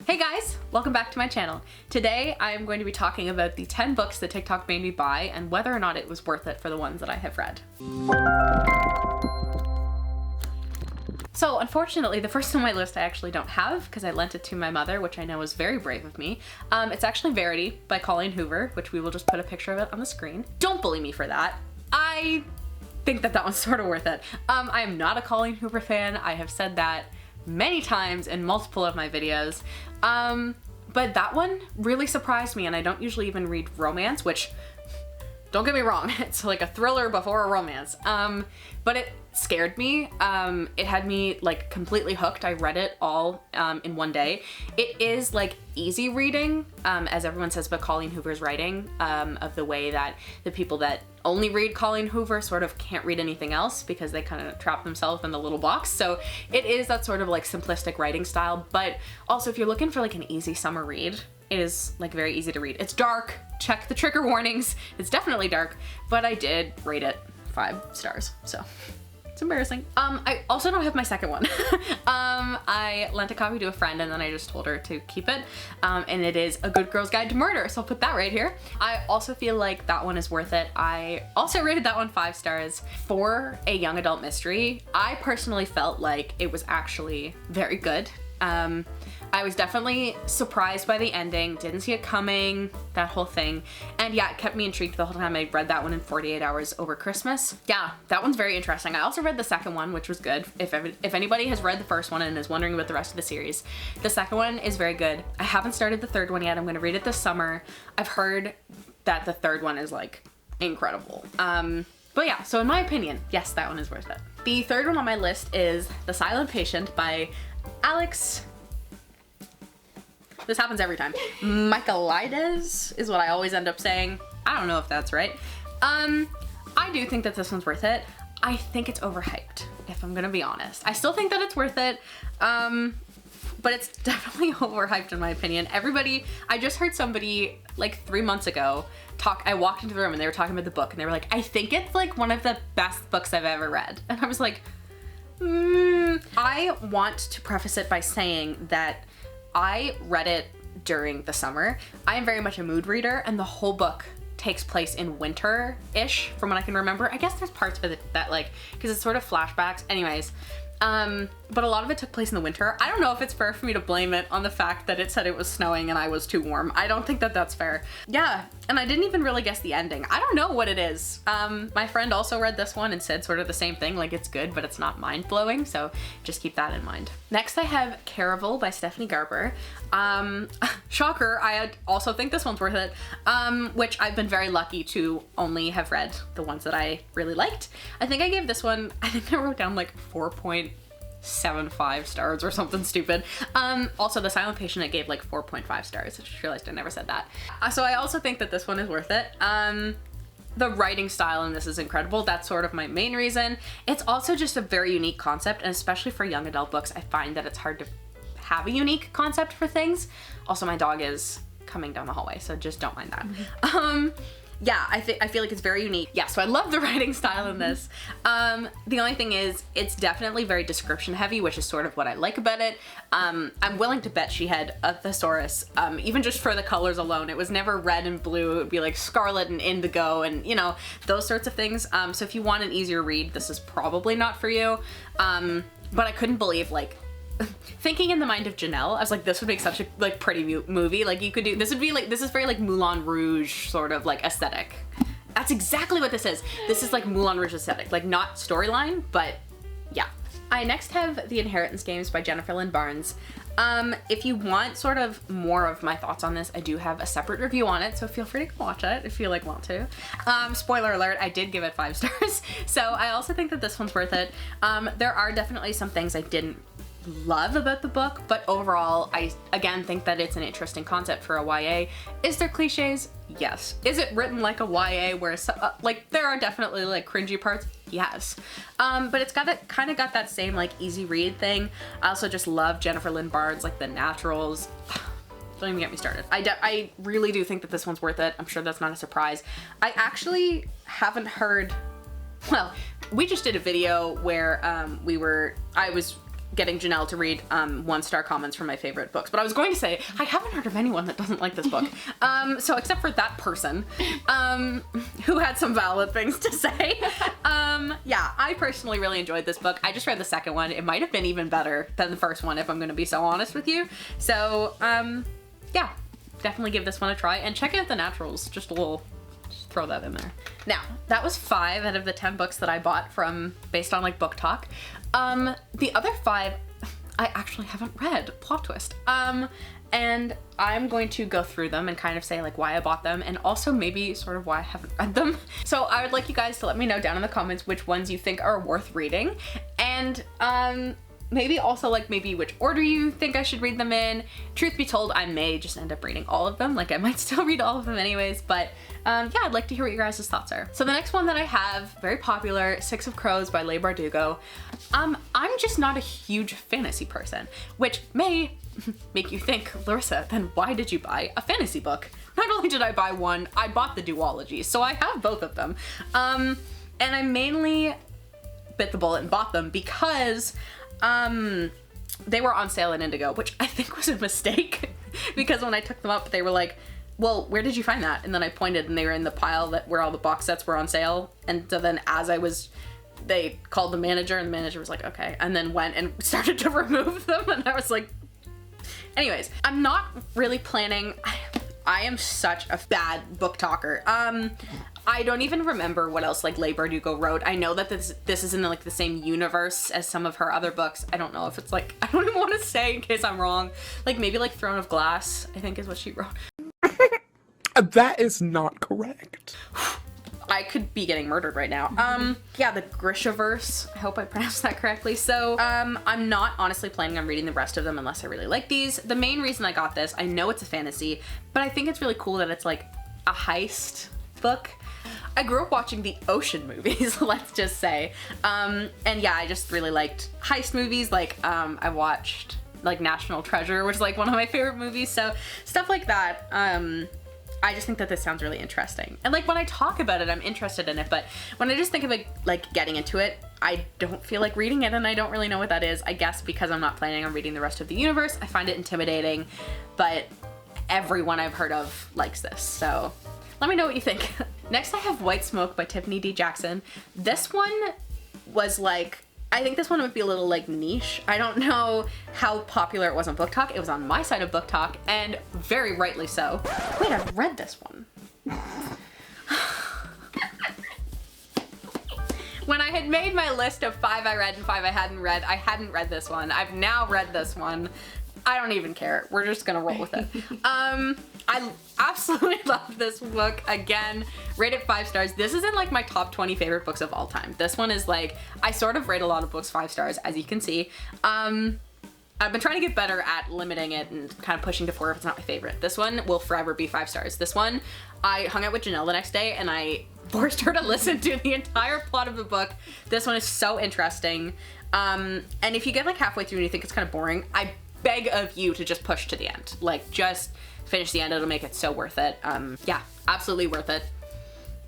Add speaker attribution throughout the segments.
Speaker 1: Hey guys, welcome back to my channel. Today I am going to be talking about the 10 books that TikTok made me buy and whether or not it was worth it for the ones that I have read. So unfortunately, the first on my list I actually don't have because I lent it to my mother, which I know is very brave of me. It's actually Verity by Colleen Hoover, which we will just put a picture of it on the screen. Don't bully me for that. I think that one's sort of worth it. I am not a Colleen Hoover fan. I have said that many times in multiple of my videos. But that one really surprised me, and I don't usually even read romance, which, don't get me wrong, it's like a thriller before a romance. But it scared me. It had me like completely hooked. I read it all in one day. It is like easy reading, as everyone says about Colleen Hoover's writing, of the way that the people that only read Colleen Hoover sort of can't read anything else because they kind of trap themselves in the little box. So it is that sort of like simplistic writing style, but also if you're looking for like an easy summer read, it is like very easy to read. It's dark, check the trigger warnings. It's definitely dark, but I did rate it 5 stars, so it's embarrassing. I also don't have my second one. I lent a copy to a friend and then I just told her to keep it. And it is A Good Girl's Guide to Murder, so I'll put that right here. I also feel like that one is worth it. I also rated that one 5 stars. For a young adult mystery, I personally felt like it was actually very good. I was definitely surprised by the ending, didn't see it coming, that whole thing. And yeah, it kept me intrigued the whole time. I read that one in 48 hours over Christmas. Yeah, that one's very interesting. I also read the second one, which was good. If anybody has read the first one and is wondering about the rest of the series, the second one is very good. I haven't started the third one yet. I'm gonna read it this summer. I've heard that the third one is like incredible. But yeah, so in my opinion, yes, that one is worth it. The third one on my list is The Silent Patient by Alex. This happens every time. Michaelides is what I always end up saying. I don't know if that's right. I do think that this one's worth it. I think it's overhyped, if I'm gonna be honest. I still think that it's worth it, but it's definitely overhyped in my opinion. I just heard somebody like 3 months ago I walked into the room and they were talking about the book and they were like, I think it's like one of the best books I've ever read. And I was like, I want to preface it by saying that I read it during the summer. I am very much a mood reader and the whole book takes place in winter-ish from what I can remember. I guess there's parts of it that like, because it's sort of flashbacks. Anyways, but a lot of it took place in the winter. I don't know if it's fair for me to blame it on the fact that it said it was snowing and I was too warm. I don't think that that's fair. Yeah, and I didn't even really guess the ending. I don't know what it is. My friend also read this one and said sort of the same thing, like it's good, but it's not mind-blowing, so just keep that in mind. Next I have Caraval by Stephanie Garber. Shocker, I also think this one's worth it, which I've been very lucky to only have read the ones that I really liked. I think I gave this one, I think I wrote down like 4.75 stars or something stupid. Also The Silent Patient I gave like 4.5 stars. I just realized I never said that. So I also think that this one is worth it. The writing style in this is incredible. That's sort of my main reason. It's also just a very unique concept, and especially for young adult books, I find that it's hard to have a unique concept for things. Also, my dog is coming down the hallway, so just don't mind that. Yeah, I feel like it's very unique. Yeah, so I love the writing style in this. The only thing is, it's definitely very description heavy, which is sort of what I like about it. I'm willing to bet she had a thesaurus, even just for the colors alone. It was never red and blue, it would be like scarlet and indigo and, you know, those sorts of things. So if you want an easier read, this is probably not for you. But I couldn't believe, like, thinking in the mind of Janelle, I was like, this would make such a like pretty movie. Like you could do, this would be like, this is very like Moulin Rouge sort of like aesthetic. That's exactly what this is. This is like Moulin Rouge aesthetic, like not storyline, but yeah. I next have The Inheritance Games by Jennifer Lynn Barnes. If you want sort of more of my thoughts on this, I do have a separate review on it, so feel free to go watch it if you like want to. Spoiler alert, I did give it 5 stars. So I also think that this one's worth it. There are definitely some things I didn't love about the book, but overall I again think that it's an interesting concept for a YA. Is there cliches? Yes. Is it written like a YA where like there are definitely like cringy parts? Yes. But it's kind of got that same like easy read thing. I also just love Jennifer Lynn Barnes, like the naturals. Don't even get me started. I really do think that this one's worth it. I'm sure that's not a surprise. I actually haven't heard, well, we just did a video where I was getting Janelle to read 1-star comments from my favorite books. But I was going to say, I haven't heard of anyone that doesn't like this book. So except for that person who had some valid things to say. Yeah, I personally really enjoyed this book. I just read the second one. It might have been even better than the first one, if I'm going to be so honest with you. So, yeah, definitely give this one a try. And check out The Naturals. Just throw that in there. Now, that was 5 out of the 10 books that I bought from, based on like Book Talk. The other 5, I actually haven't read. Plot twist. And I'm going to go through them and kind of say like why I bought them and also maybe sort of why I haven't read them. So I would like you guys to let me know down in the comments which ones you think are worth reading, and maybe also like maybe which order you think I should read them in. Truth be told, I may just end up reading all of them. Like I might still read all of them anyways, but yeah, I'd like to hear what your guys' thoughts are. So the next one that I have, very popular, Six of Crows by Leigh Bardugo. I'm just not a huge fantasy person, which may make you think, Larissa, then why did you buy a fantasy book? Not only did I buy one, I bought the duology, so I have both of them. And I mainly bit the bullet and bought them because they were on sale at Indigo, which I think was a mistake because when I took them up, they were like, well, where did you find that? And then I pointed and they were in the pile where all the box sets were on sale. And so then they called the manager and the manager was like, okay, and then went and started to remove them. And I was like, anyways, I'm not really planning. I am such a bad book talker. I don't even remember what else like Leigh Bardugo wrote. I know that this is in like the same universe as some of her other books. I don't know if it's like, I don't even want to say in case I'm wrong. Like maybe like Throne of Glass, I think is what she wrote.
Speaker 2: That is not correct.
Speaker 1: I could be getting murdered right now. Yeah, the Grishaverse. I hope I pronounced that correctly. So, I'm not honestly planning on reading the rest of them unless I really like these. The main reason I got this, I know it's a fantasy, but I think it's really cool that it's like a heist book. I grew up watching the Ocean movies, let's just say. And yeah, I just really liked heist movies. Like, I watched like National Treasure, which is like one of my favorite movies. So stuff like that. I just think that this sounds really interesting. And like when I talk about it, I'm interested in it, but when I just think of it, like getting into it, I don't feel like reading it and I don't really know what that is. I guess because I'm not planning on reading the rest of the universe, I find it intimidating, but everyone I've heard of likes this. So let me know what you think. Next I have White Smoke by Tiffany D. Jackson. This one was like, I think this one would be a little like niche. I don't know how popular it was on Book Talk. It was on my side of Book Talk and very rightly so. Wait, I've read this one. When I had made my list of 5 I read and 5 I hadn't read this one. I've now read this one. I don't even care. We're just gonna roll with it. I absolutely love this book. Again, rated 5 stars. This is in like my top 20 favorite books of all time. This one is like, I sort of rate a lot of books 5 stars, as you can see. I've been trying to get better at limiting it and kind of pushing to 4 if it's not my favorite. This one will forever be 5 stars. This one, I hung out with Janelle the next day and I forced her to listen to the entire plot of the book. This one is so interesting. And if you get like halfway through and you think it's kind of boring, I beg of you to just push to the end. Like just finish the end, it'll make it so worth it. Yeah, absolutely worth it.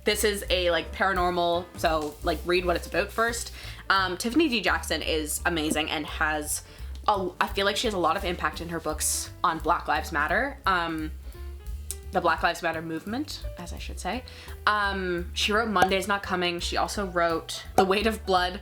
Speaker 1: This is a like paranormal, so like read what it's about first. Tiffany D. Jackson is amazing and has, I feel like she has a lot of impact in her books on Black Lives Matter. The Black Lives Matter movement, as I should say. She wrote Monday's Not Coming. She also wrote The Weight of Blood,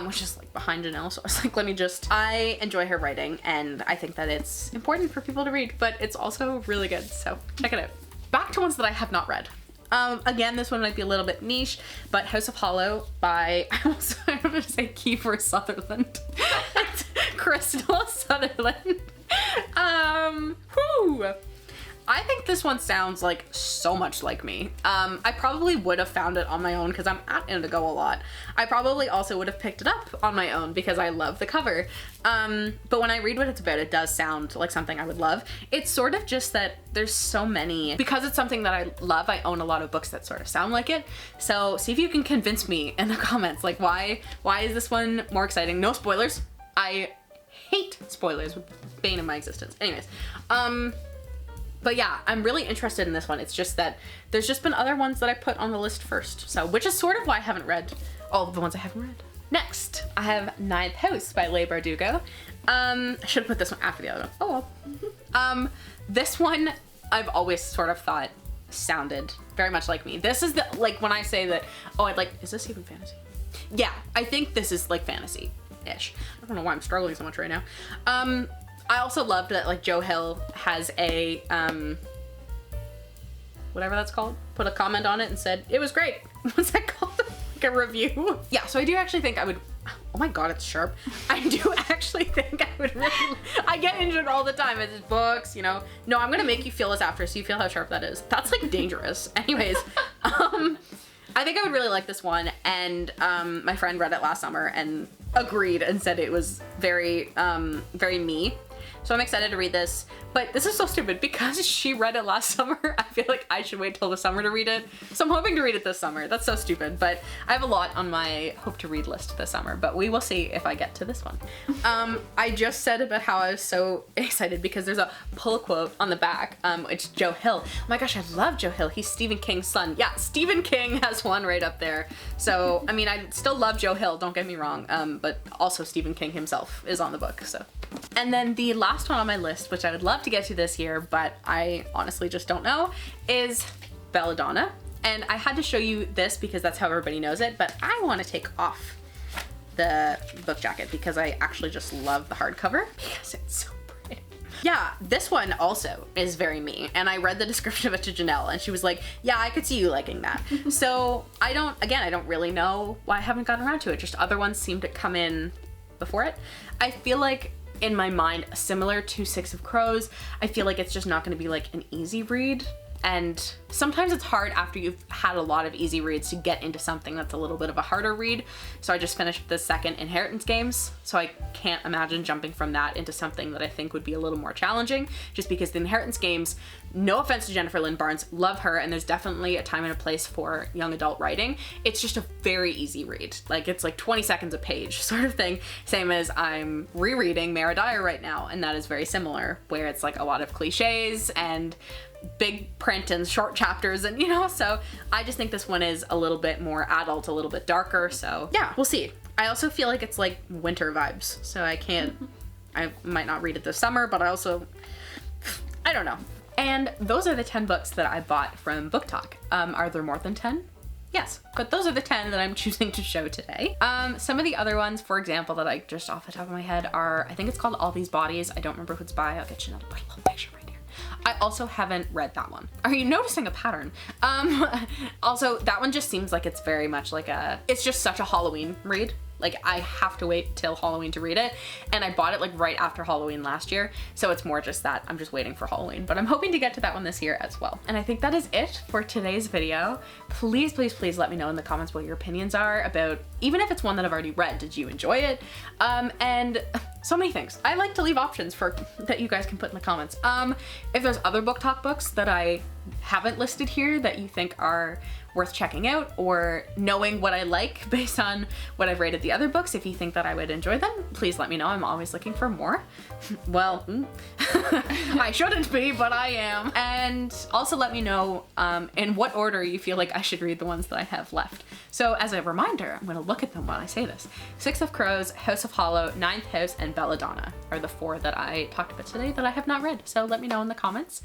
Speaker 1: which is like behind Janelle. So I was like, I enjoy her writing and I think that it's important for people to read, but it's also really good. So check it out. Back to ones that I have not read. Again, this one might be a little bit niche, but House of Hollow by, I'm going to say Kiefer Sutherland. Crystal Sutherland. Whew. I think this one sounds like so much like me. I probably would have found it on my own because I'm at Indigo a lot. I probably also would have picked it up on my own because I love the cover. But when I read what it's about, it does sound like something I would love. It's sort of just that there's so many, because it's something that I love, I own a lot of books that sort of sound like it. So see if you can convince me in the comments, like why is this one more exciting? No spoilers. I hate spoilers with bane of my existence. Anyways, but yeah, I'm really interested in this one. It's just that there's just been other ones that I put on the list first. So, which is sort of why I haven't read all of the ones I haven't read. Next, I have Ninth House by Leigh Bardugo. I should have put this one after the other one. Oh well. This one I've always sort of thought sounded very much like me. This is the, like, when I say that, oh, I'd like, is this even fantasy? Yeah, I think this is like fantasy-ish. I don't know why I'm struggling so much right now. I also loved that, like, Joe Hill has a, whatever that's called, put a comment on it and said, it was great. What's that called? Like a review? Yeah, so I do actually think I would, oh my god, it's sharp. I do actually think I would really, I get injured all the time. It's books, you know. No, I'm gonna make you feel this after so you feel how sharp that is. That's like dangerous. Anyways, I think I would really like this one, and my friend read it last summer and agreed and said it was very, very me. So I'm excited to read this, but this is so stupid because she read it last summer. I feel like I should wait till the summer to read it. So I'm hoping to read it this summer. That's so stupid, but I have a lot on my hope to read list this summer, but we will see if I get to this one. I just said about how I was so excited because there's a pull quote on the back. It's Joe Hill. Oh my gosh, I love Joe Hill. He's Stephen King's son. Yeah, Stephen King has one right up there. So, I mean, I still love Joe Hill, don't get me wrong, but also Stephen King himself is on the book, so. And then the last one on my list, which I would love to get to this year, but I honestly just don't know, is Belladonna. And I had to show you this because that's how everybody knows it, but I want to take off the book jacket because I actually just love the hardcover because it's so pretty. Yeah, this one also is very me, and I read the description of it to Janelle, and she was like, yeah, I could see you liking that. So I don't really know why I haven't gotten around to it, just other ones seem to come in before it. I feel like in my mind, similar to Six of Crows, I feel like it's just not going to be like an easy read. And sometimes it's hard after you've had a lot of easy reads to get into something that's a little bit of a harder read. So I just finished the second Inheritance Games, so I can't imagine jumping from that into something that I think would be a little more challenging, just because the Inheritance Games, no offense to Jennifer Lynn Barnes, love her, and there's definitely a time and a place for young adult writing. It's just a very easy read. Like, it's like 20 seconds a page sort of thing. Same as I'm rereading Mara Dyer right now, and that is very similar, where it's like a lot of cliches and big print and short chapters, and you know, so I just think this one is a little bit more adult, a little bit darker, so yeah, we'll see. I also feel like it's like winter vibes, so I might not read it this summer, but I don't know. And those are the 10 books that I bought from Book Talk. Are there more than 10? Yes, but those are the 10 that I'm choosing to show today. Some of the other ones, for example, that I just off the top of my head are, I think it's called All These Bodies. I don't remember who it's by. I'll get you another put a little picture right here. I also haven't read that one. Are you noticing a pattern? Also, that one just seems like it's very much like it's just such a Halloween read. Like, I have to wait till Halloween to read it, and I bought it like right after Halloween last year, so it's more just that I'm just waiting for Halloween, but I'm hoping to get to that one this year as well. And I think that is it for today's video. Please, please, please let me know in the comments what your opinions are about, even if it's one that I've already read, did you enjoy it? And so many things. I like to leave options for that you guys can put in the comments. If there's other Book Talk books that I haven't listed here that you think are worth checking out, or knowing what I like based on what I've rated the other books, if you think that I would enjoy them, please let me know. I'm always looking for more. Well, I shouldn't be, but I am. And also let me know in what order you feel like I should read the ones that I have left. So as a reminder, I'm gonna look at them while I say this. Six of Crows, House of Hollow, Ninth House, and Belladonna are the 4 that I talked about today that I have not read. So let me know in the comments.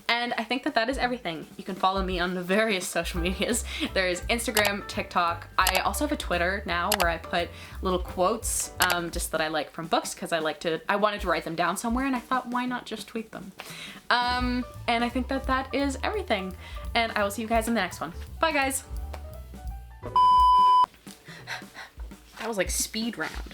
Speaker 1: And I think that that is everything. You can follow me on the various social medias. There's Instagram, TikTok. I also have a Twitter now where I put little quotes just that I like from books, because I wanted to write them down somewhere, and I thought, why not just tweet them? And I think that that is everything. And I will see you guys in the next one. Bye, guys. That was like speed round.